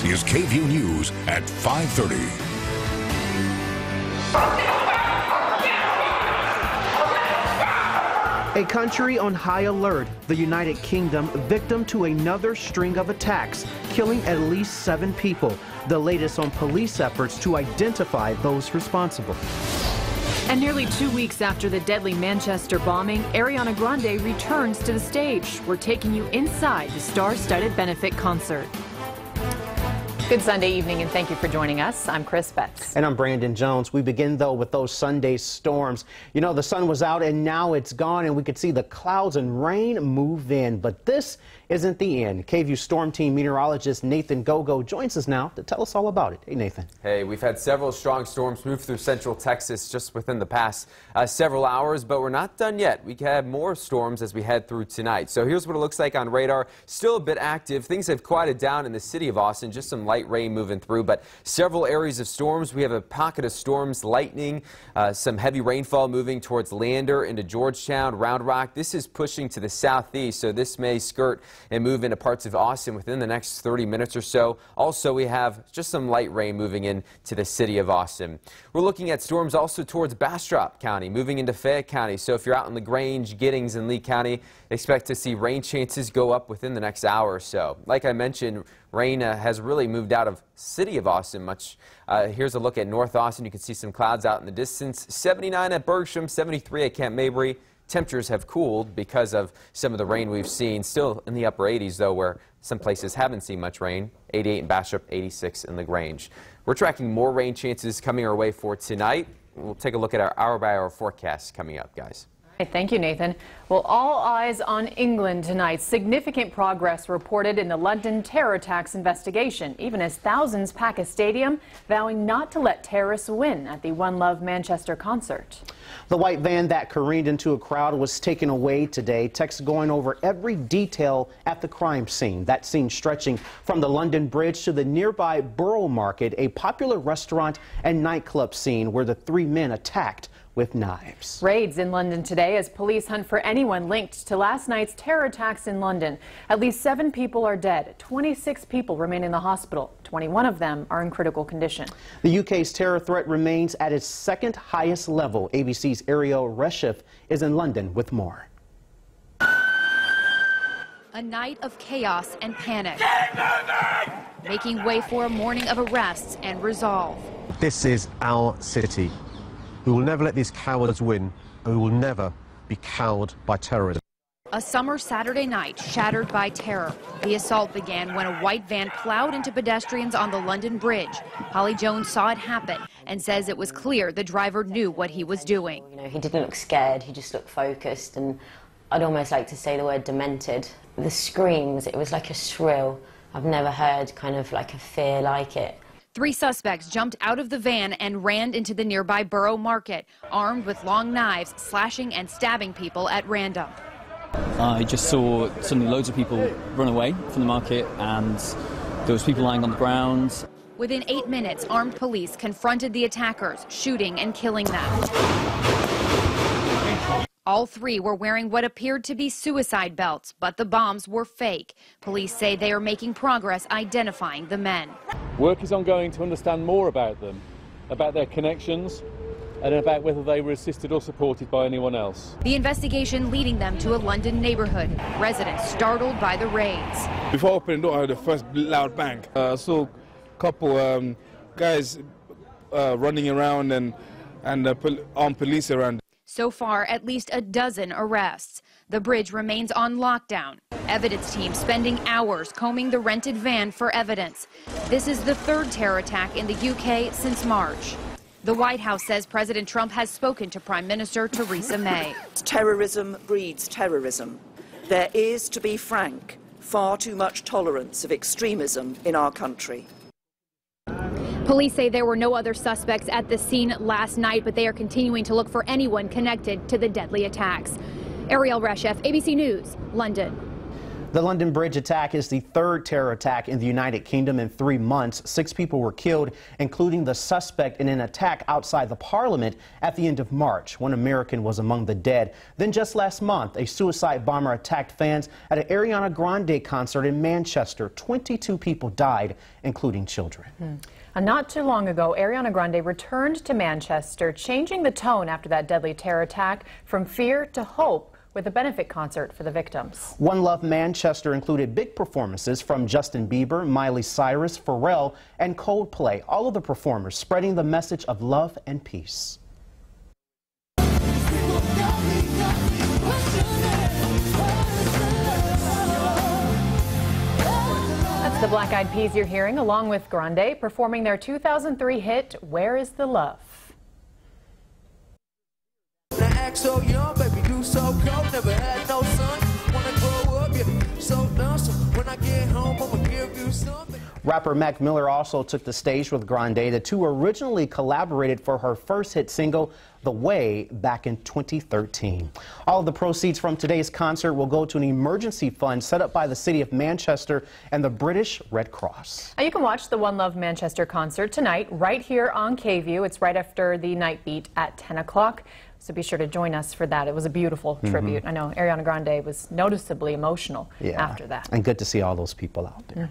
This is KVUE News at 5:30. A country on high alert, the United Kingdom victim to another string of attacks, killing at least 7 people. The latest on police efforts to identify those responsible. And nearly 2 weeks after the deadly Manchester bombing, Ariana Grande returns to the stage. We're taking you inside the star-studded benefit concert. Good Sunday evening, and thank you for joining us. I'm Chris Betts. And I'm Brandon Jones. We begin, though, with those Sunday storms. You know, the sun was out and now it's gone, and we could see the clouds and rain move in. But this isn't the end. KVUE Storm Team meteorologist Nathan Gogo joins us now to tell us all about it. Hey, Nathan. Hey, we've had several strong storms move through central Texas just within the past several hours, but we're not done yet. We have more storms as we head through tonight. So here's what it looks like on radar. Still a bit active. Things have quieted down in the city of Austin. Just some light rain moving through, but several areas of storms. We have a pocket of storms, lightning, some heavy rainfall moving towards Lander into Georgetown, Round Rock. This is pushing to the southeast, so this may skirt and move into parts of Austin within the next 30 minutes or so. Also, we have just some light rain moving into the city of Austin. We're looking at storms also towards Bastrop County, moving into Fayette County. So if you're out in LaGrange, Giddings, and Lee County, expect to see rain chances go up within the next hour or so. Like I mentioned, rain has really moved out of city of Austin much. Here's a look at North Austin. You can see some clouds out in the distance. 79 at Bergstrom, 73 at Camp Mabry. Temperatures have cooled because of some of the rain we've seen. Still in the upper 80s, though, where some places haven't seen much rain. 88 in Bastrop, 86 in LaGrange. We're tracking more rain chances coming our way for tonight. We'll take a look at our hour-by-hour forecast coming up, guys. Thank you, Nathan. Well, all eyes on England tonight. Significant progress reported in the London terror attacks investigation, even as thousands pack a stadium, vowing not to let terrorists win at the One Love Manchester concert. The white van that careened into a crowd was taken away today. Text going over every detail at the crime scene. That scene stretching from the London Bridge to the nearby Borough Market, a popular restaurant and nightclub scene where the 3 men attacked with knives. Raids in London today as police hunt for anyone linked to last night's terror attacks in London. At least 7 people are dead. 26 people remain in the hospital. 21 of them are in critical condition. The UK's terror threat remains at its 2nd highest level. ABC's Ariel Reshef is in London with more. A night of chaos and panic, making way for a morning of arrests and resolve. This is our city. We will never let these cowards win, and we will never be cowed by terrorism. A summer Saturday night shattered by terror. The assault began when a white van plowed into pedestrians on the London Bridge. Holly Jones saw it happen and says it was clear the driver knew what he was doing. You know, he didn't look scared, he just looked focused, and I'd almost like to say the word demented. The screams, it was like a shrill. I've never heard kind of like a fear like it. 3 suspects jumped out of the van and ran into the nearby Borough Market, armed with long knives, slashing and stabbing people at random. I just saw suddenly loads of people run away from the market, and there was people lying on the ground. Within 8 minutes, armed police confronted the attackers, shooting and killing them. All 3 were wearing what appeared to be suicide belts, but the bombs were fake. Police say they are making progress identifying the men. Work is ongoing to understand more about them, about their connections, and about whether they were assisted or supported by anyone else. The investigation leading them to a London neighborhood. Residents startled by the raids. Before opening the door, I heard the first loud bang. I saw a couple guys running around and armed police around. So far, at least a dozen arrests. The bridge remains on lockdown. Evidence teams spending hours combing the rented van for evidence. This is the 3rd terror attack in the UK since March. The White House says President Trump has spoken to Prime Minister Theresa May. Terrorism breeds terrorism. There is, to be frank, far too much tolerance of extremism in our country. Police say there were no other suspects at the scene last night, but they are continuing to look for anyone connected to the deadly attacks. Ariel Reshef, ABC News, London. The London Bridge attack is the third terror attack in the United Kingdom in 3 months. 6 people were killed, including the suspect in an attack outside the Parliament at the end of March. 1 American was among the dead. Then just last month, a suicide bomber attacked fans at an Ariana Grande concert in Manchester. 22 people died, including children. Not too long ago, Ariana Grande returned to Manchester, changing the tone after that deadly terror attack from fear to hope, with a benefit concert for the victims. One Love Manchester included big performances from Justin Bieber, Miley Cyrus, Pharrell, and Coldplay. All of the performers spreading the message of love and peace. That's the Black Eyed Peas you're hearing, along with Grande, performing their 2003 hit, Where is the Love? So young, baby, you so cold, never had no son. Wanna grow up, yeah, so dumb. So when I get home, I'ma give you something. Rapper Mac Miller also took the stage with Grande. The two originally collaborated for her first hit single, The Way, back in 2013. All of the proceeds from today's concert will go to an emergency fund set up by the City of Manchester and the British Red Cross. Now you can watch the One Love Manchester concert tonight right here on KVUE. It's right after the night beat at 10 o'clock. So be sure to join us for that. It was a beautiful tribute. I know Ariana Grande was noticeably emotional after that. And good to see all those people out there.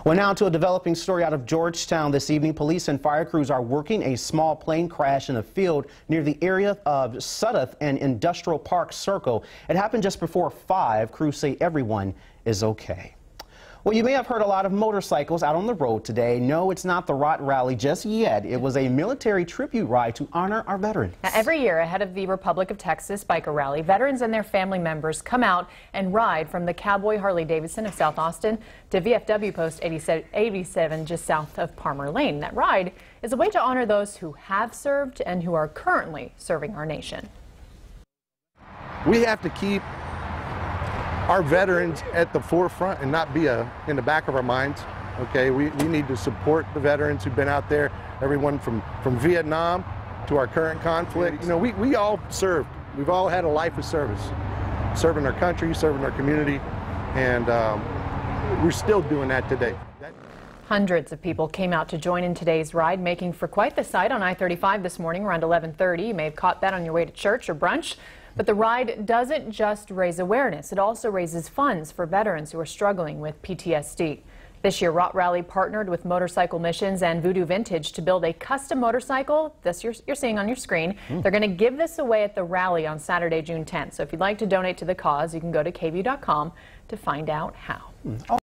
Well, now to a developing story out of Georgetown this evening. Police and fire crews are working a small plane crash in a field near the area of Sudduth and Industrial Park Circle. It happened just before 5. Crews say everyone is okay. Well, you may have heard a lot of motorcycles out on the road today. No, it's not the Rot Rally just yet. It was a military tribute ride to honor our veterans. Now, every year ahead of the Republic of Texas Biker Rally, veterans and their family members come out and ride from the Cowboy Harley-Davidson of South Austin to VFW Post 87 just south of Palmer Lane. That ride is a way to honor those who have served and who are currently serving our nation. We have to keep our veterans at the forefront and not be in the back of our minds. Okay, we need to support the veterans who've been out there, everyone from Vietnam to our current conflict. You know, we all served. We've all had a life of service, serving our country, serving our community, and we're still doing that today. Hundreds of people came out to join in today's ride, making for quite the sight on I-35 this morning around 11:30. You may have caught that on your way to church or brunch. But the ride doesn't just raise awareness, it also raises funds for veterans who are struggling with PTSD. This year, Rot Rally partnered with Motorcycle Missions and Voodoo Vintage to build a custom motorcycle. This you're seeing on your screen. They're going to give this away at the rally on Saturday, June 10th. So if you'd like to donate to the cause, you can go to KVUE.com to find out how.